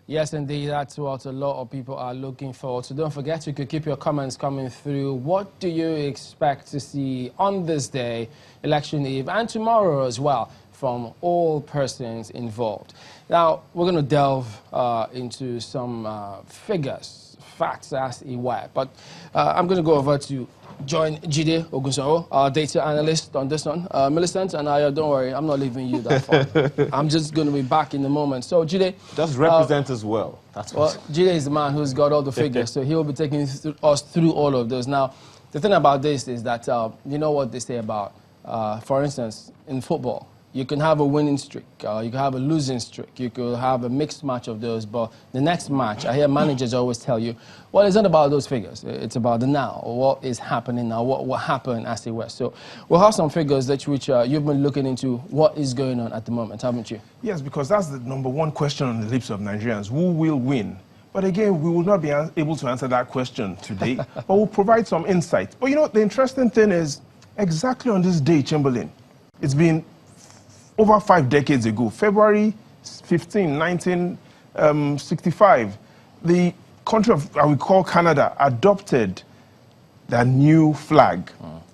Yes, indeed. That's what a lot of people are looking for. So don't forget, you could keep your comments coming through. What do you expect to see on this day, election eve, and tomorrow as well, from all persons involved? Now, we're going to delve into some figures, facts as it were. But I'm going to go over to join Jide Ogunsanwo, our data analyst on this one. Millicent and I, don't worry, I'm not leaving you that far. I'm just going to be back in a moment. So, Jide... Just represent us well. That's well, Jide is the man who's got all the figures, so he'll be taking us through all of those. Now, the thing about this is that, you know what they say about, for instance, in football, you can have a winning streak, you can have a losing streak, you could have a mixed match of those, but the next match, I hear managers always tell you, well, it's not about those figures, it's about the now, or what is happening now, what happened as it was. So we'll have some figures that which you've been looking into what is going on at the moment, haven't you? Yes, because that's the #1 question on the lips of Nigerians, who will win? But again, we will not be able to answer that question today, but we'll provide some insight. But you know, the interesting thing is, exactly on this day, Chamberlain, it's been over 5 decades ago, February 15, 1965, the country of, I would call Canada, adopted their new flag.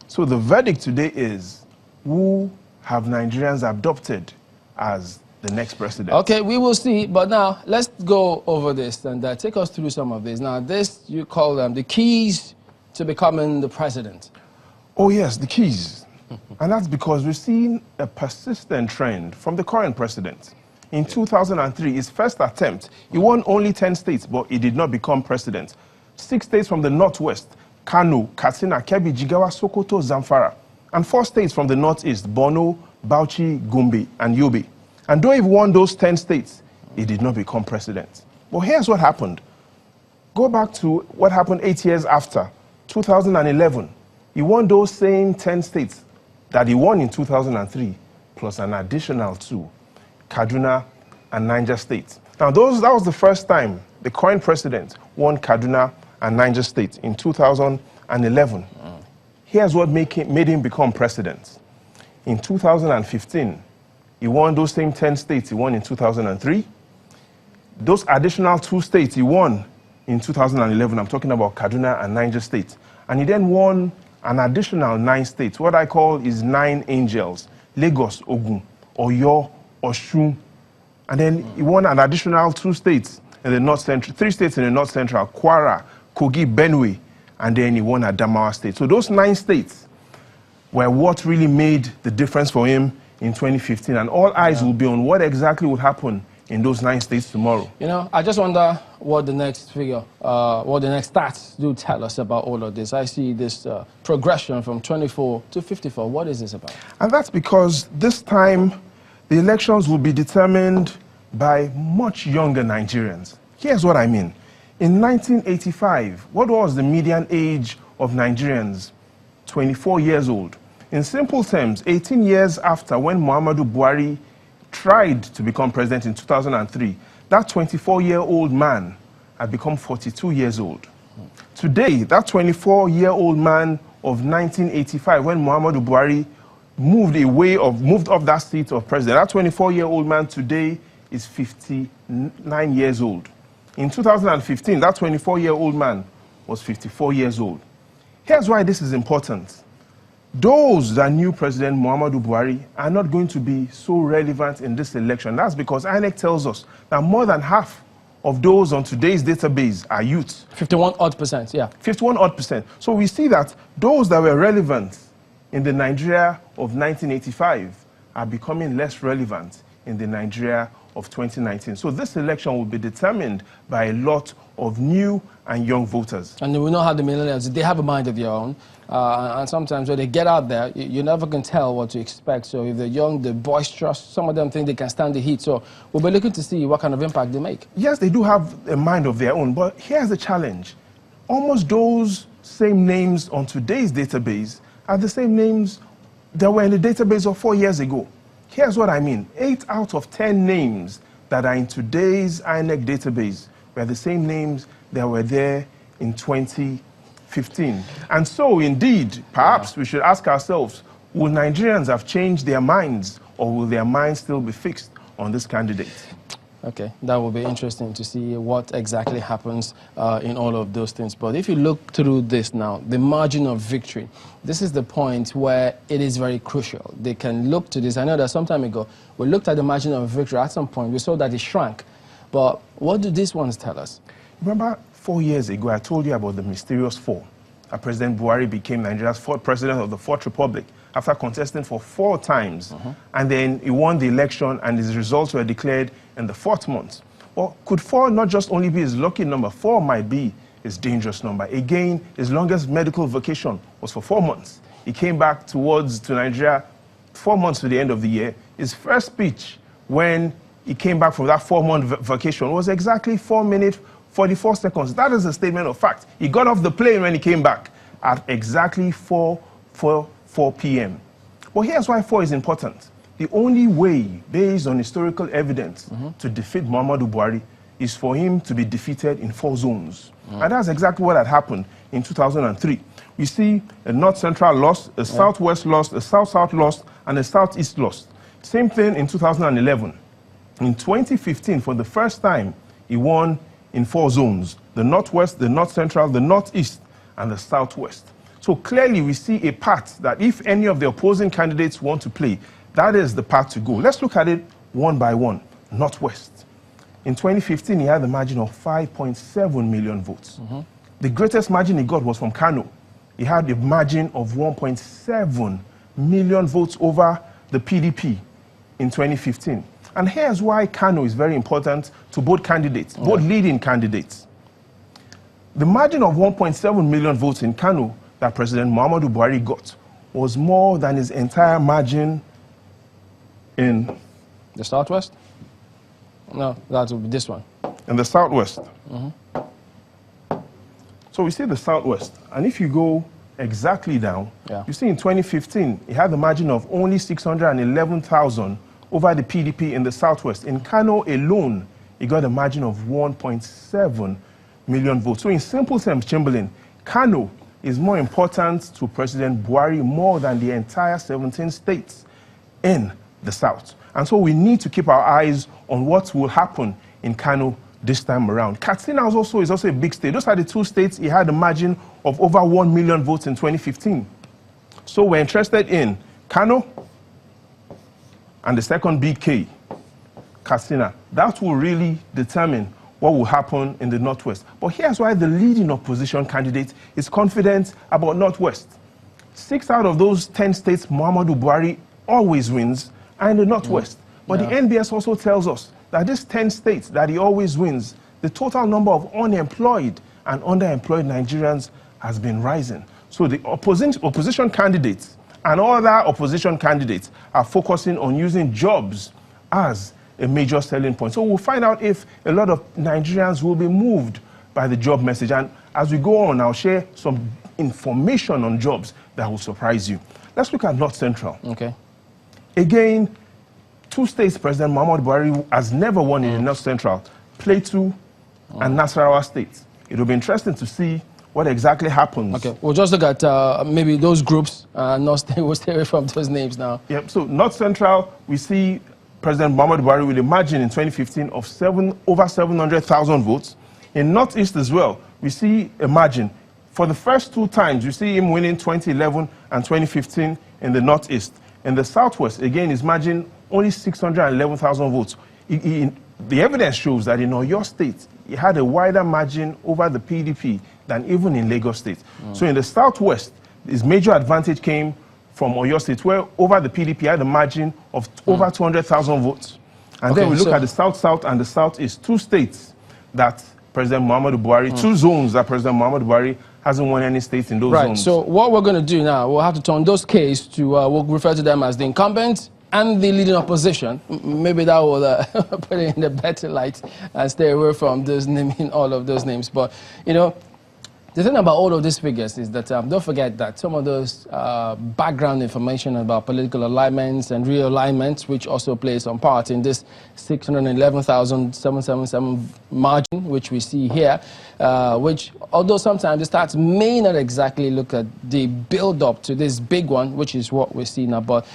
So the verdict today is, who have Nigerians adopted as the next president? Okay, we will see, but now let's go over this and take us through some of this. Now, this, you call them the keys to becoming the president. Oh yes, the keys. And that's because we've seen a persistent trend from the current president. In 2003, his first attempt, he won only 10 states, but he did not become president. 6 states from the northwest, Kano, Katsina, Kebbi, Jigawa, Sokoto, Zamfara. And 4 states from the northeast, Borno, Bauchi, Gombe, and Yobe. And though he won those 10 states, he did not become president. But here's what happened. Go back to what happened 8 years after, 2011. He won those same 10 states that he won in 2003, plus an additional 2, Kaduna and Niger State. Now, that was the first time the current president won Kaduna and Niger State in 2011. Here's what made him become president. In 2015, he won those same 10 states he won in 2003. Those additional 2 states he won in 2011, I'm talking about Kaduna and Niger State. And he then won an additional 9 states, what I call his 9 angels, Lagos, Ogun, Oyo, Osun. And then he won an additional 2 states in the north central, 3 states in the north central, Kwara, Kogi, Benue, and then he won Adamawa State. So those 9 states were what really made the difference for him in 2015. And all eyes will be on what exactly will happen in those 9 states tomorrow. You know, I just wonder what the next figure, what the next stats do tell us about all of this. I see this progression from 24 to 54. What is this about? And that's because this time the elections will be determined by much younger Nigerians. Here's what I mean. In 1985, what was the median age of Nigerians? 24 years old. In simple terms, 18 years after when Muhammadu Buhari tried to become president in 2003, that 24-year-old man had become 42 years old. Today, that 24-year-old man of 1985, when Muhammadu Buhari moved off that seat of president, that 24-year-old man today is 59 years old. In 2015, that 24-year-old man was 54 years old. Here's why this is important. Those that knew President Muhammadu Buhari are not going to be so relevant in this election. That's because INEC tells us that more than half of those on today's database are youths. 51% yeah. 51%. So we see that those that were relevant in the Nigeria of 1985 are becoming less relevant in the Nigeria of 2019. So this election will be determined by a lot of new and young voters. And we know how the millennials, they have a mind of their own. And sometimes when they get out there, you never can tell what to expect. So if they're young, they're boisterous, some of them think they can stand the heat. So we'll be looking to see what kind of impact they make. Yes, they do have a mind of their own, but here's the challenge. Almost those same names on today's database are the same names that were in the database of 4 years ago. Here's what I mean. 8 out of 10 names that are in today's INEC database were the same names that were there in 2015. And so, indeed, perhaps we should ask ourselves, will Nigerians have changed their minds, or will their minds still be fixed on this candidate? Okay, that will be interesting to see what exactly happens in all of those things. But if you look through this now, the margin of victory, this is the point where it is very crucial. They can look to this. I know that some time ago, we looked at the margin of victory. At some point, we saw that it shrank. But what do these ones tell us? Remember 4 years ago, I told you about the mysterious fall. President Buhari became Nigeria's fourth president of the Fourth Republic after contesting for 4 times. And then he won the election and his results were declared in the 4th month. Well, could 4 not just only be his lucky number? 4 might be his dangerous number. Again, his longest medical vacation was for 4 months. He came back to Nigeria 4 months to the end of the year. His first speech when he came back from that 4-month vacation was exactly 4 minutes, 44 seconds. That is a statement of fact. He got off the plane when he came back at exactly 4 p.m. Well, here's why 4 is important. The only way, based on historical evidence, to defeat Muhammadu Buhari is for him to be defeated in 4 zones. And that's exactly what had happened in 2003. We see a North-Central loss, a South-West loss, a South-South loss, and a South-East loss. Same thing in 2011. In 2015, for the first time, he won in 4 zones: the Northwest, the North-Central, the Northeast, and the Southwest. So clearly we see a path that if any of the opposing candidates want to play, that is the path to go. Let's look at it one by one. Northwest. In 2015, he had a margin of 5.7 million votes. The greatest margin he got was from Kano. He had a margin of 1.7 million votes over the PDP in 2015. And here's why Kano is very important to both candidates, both leading candidates. The margin of 1.7 million votes in Kano that President Muhammadu Buhari got was more than his entire margin in the Southwest? No, that would be this one. In the Southwest. So we see the Southwest. And if you go exactly down, you see in 2015, he had the margin of only 611,000 over the PDP in the Southwest. In Kano alone, he got a margin of 1.7 million votes. So in simple terms, Chamberlain, Kano is more important to President Buhari more than the entire 17 states in the South. And so we need to keep our eyes on what will happen in Kano this time around. Katsina is also a big state. Those are the 2 states he had a margin of over 1 million votes in 2015. So we're interested in Kano and the second big K, Katsina. That will really determine what will happen in the Northwest. But here's why the leading opposition candidate is confident about Northwest. 6 out of those 10 states, Muhammadu Buhari always wins, are in the Northwest. But the NBS also tells us that these 10 states that he always wins, the total number of unemployed and underemployed Nigerians has been rising. So the opposition candidates and other opposition candidates are focusing on using jobs as a major selling point. So we'll find out if a lot of Nigerians will be moved by the job message. And as we go on, I'll share some information on jobs that will surprise you. Let's look at North Central. Okay. Again, 2 states President Muhammadu Buhari has never won in the North Central: Plateau and Nasarawa states. It will be interesting to see what exactly happens. Okay, we'll just look at maybe those groups. We'll stay away from those names now. Yep. So North Central, we see President Muhammadu Buhari with a margin in 2015 of over 700,000 votes. In Northeast as well, we see a margin. For the first 2 times, we see him winning 2011 and 2015 in the Northeast. In the Southwest, again, his margin only 611,000 votes. The evidence shows that in Oyo State, he had a wider margin over the PDP than even in Lagos State. So in the Southwest, his major advantage came from Oyo State, where over the PDP had a margin of over 200,000 votes. And then we look at the South-South and the Southeast, 2 states that President Muhammadu Buhari, 2 zones that President Muhammadu Buhari hasn't won any states in those zones. Right, so what we're going to do now, we'll have to turn those cases to, we'll refer to them as the incumbents and the leading opposition. Maybe that will put it in a better light and stay away from those naming all of those names. But, you know, the thing about all of these figures is that don't forget that some of those background information about political alignments and realignments, which also plays some part in this 611,777 margin, which we see here, which although sometimes the stats may not exactly look at the build-up to this big one, which is what we see now, but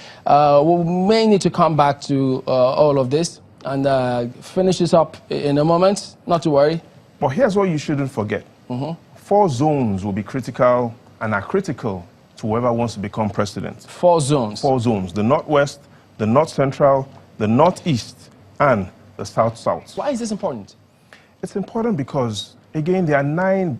we may need to come back to all of this and finish this up in a moment. Not to worry. But here's what you shouldn't forget. 4 zones will be critical and are critical to whoever wants to become president. 4 zones. 4 zones. The Northwest, the North Central, the Northeast, and the South-South. Why is this important? It's important because, again, there are 9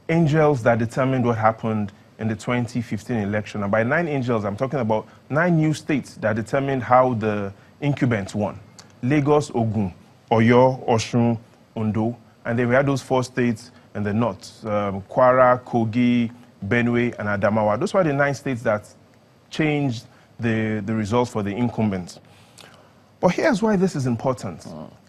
angels that determined what happened in the 2015 election. And by 9 angels, I'm talking about 9 new states that determined how the incumbents won. Lagos, Ogun, Oyo, Osun, Ondo. And then we had those 4 states in the north, Kwara, Kogi, Benue, and Adamawa. Those were the 9 states that changed the results for the incumbents. But here's why this is important.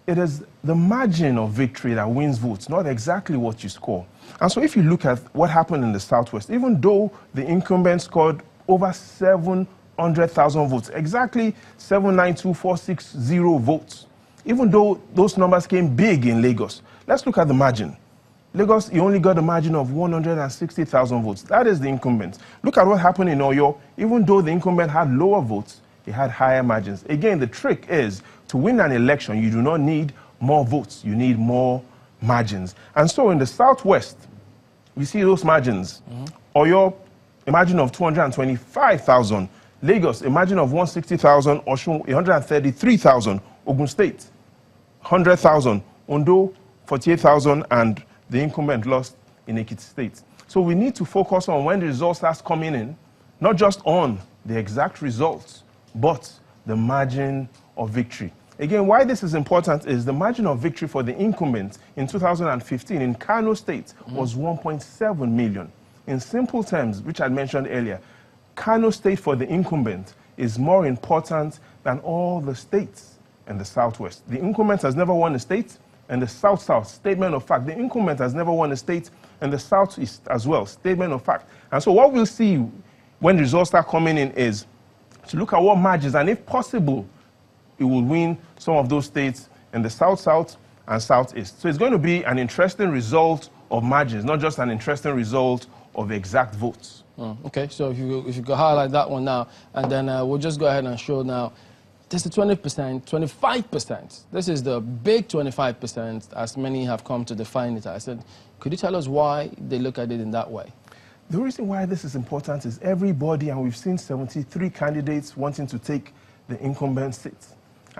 It is the margin of victory that wins votes, not exactly what you score. And so if you look at what happened in the Southwest, even though the incumbent scored over 700,000 votes, exactly 792,460 votes, even though those numbers came big in Lagos, let's look at the margin. Lagos, you only got a margin of 160,000 votes. That is the incumbent. Look at what happened in Oyo. Even though the incumbent had lower votes, he had higher margins. Again, the trick is to win an election, you do not need more votes. You need more margins. And so in the Southwest, we see those margins. Oyo, a margin of 225,000. Lagos, a margin of 160,000. Osun, 133,000. Ogun State, 100,000. Ondo, 48,000. And the incumbent lost in Ekiti State. So we need to focus on when the results start coming in, not just on the exact results, but the margin of victory. Again, why this is important is the margin of victory for the incumbent in 2015 in Kano State was 1.7 million. In simple terms, which I mentioned earlier, Kano State for the incumbent is more important than all the states in the Southwest. The incumbent has never won a state, and the South-South, statement of fact. The incumbent has never won a state, and the Southeast as well, statement of fact. And so what we'll see when the results start coming in is to look at what margins, and if possible, it will win some of those states in the South-South and Southeast. So it's going to be an interesting result of margins, not just an interesting result of exact votes. Okay, so if you could highlight that one now, and then we'll just go ahead and show now. There's the 20%, 25%. This is the big 25%, as many have come to define it as. And could you tell us why they look at it in that way? The reason why this is important is everybody, and we've seen 73 candidates wanting to take the incumbent seats.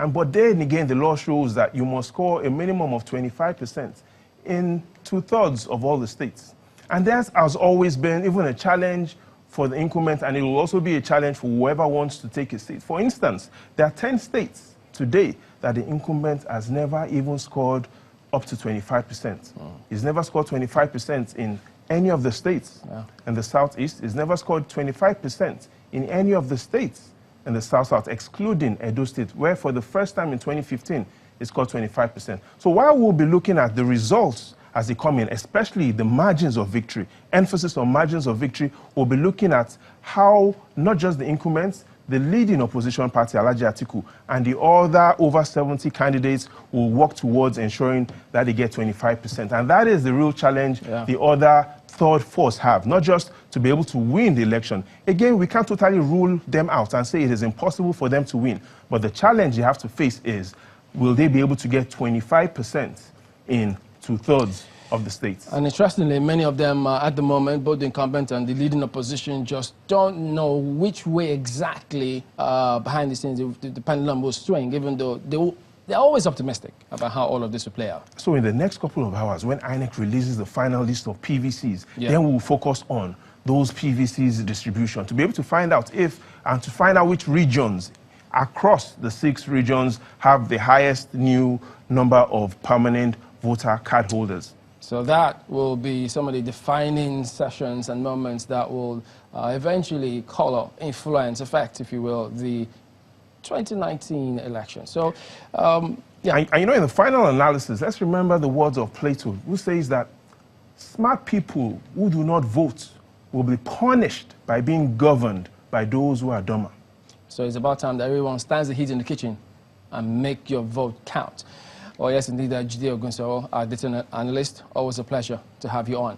But then again, the law shows that you must score a minimum of 25% in 2/3 of all the states. And that has always been even a challenge for the incumbent, and it will also be a challenge for whoever wants to take a seat. For instance, there are 10 states today that the incumbent has never even scored up to 25%. He's never scored 25% in any of the states in the Southeast. He's never scored 25% in any of the states in the South-South, excluding Edo State, where for the first time in 2015, he scored 25%. So while we'll be looking at the results as they come in, especially the margins of victory, emphasis on margins of victory, we'll be looking at how not just the incumbents, the leading opposition party, Alhaji Atiku, and the other over 70 candidates will work towards ensuring that they get 25%. And that is the real challenge the other third force have, not just to be able to win the election. Again, we can't totally rule them out and say it is impossible for them to win. But the challenge you have to face is, will they be able to get 25% in 2/3 of the states? And interestingly, many of them at the moment, both the incumbent and the leading opposition, just don't know which way exactly behind the scenes the pendulum will swing, even though they're always optimistic about how all of this will play out. So in the next couple of hours, when INEC releases the final list of PVCs, then we'll focus on those PVCs distribution to be able to find out which regions across the 6 regions have the highest new number of permanent voter card holders. So that will be some of the defining sessions and moments that will eventually color, influence, affect, if you will, the 2019 election. So, And you know, in the final analysis, let's remember the words of Plato, who says that smart people who do not vote will be punished by being governed by those who are dumber. So it's about time that everyone stands the heat in the kitchen and make your vote count. Oh, yes, indeed, Babajide Ogunsanwo, our data analyst. Always a pleasure to have you on.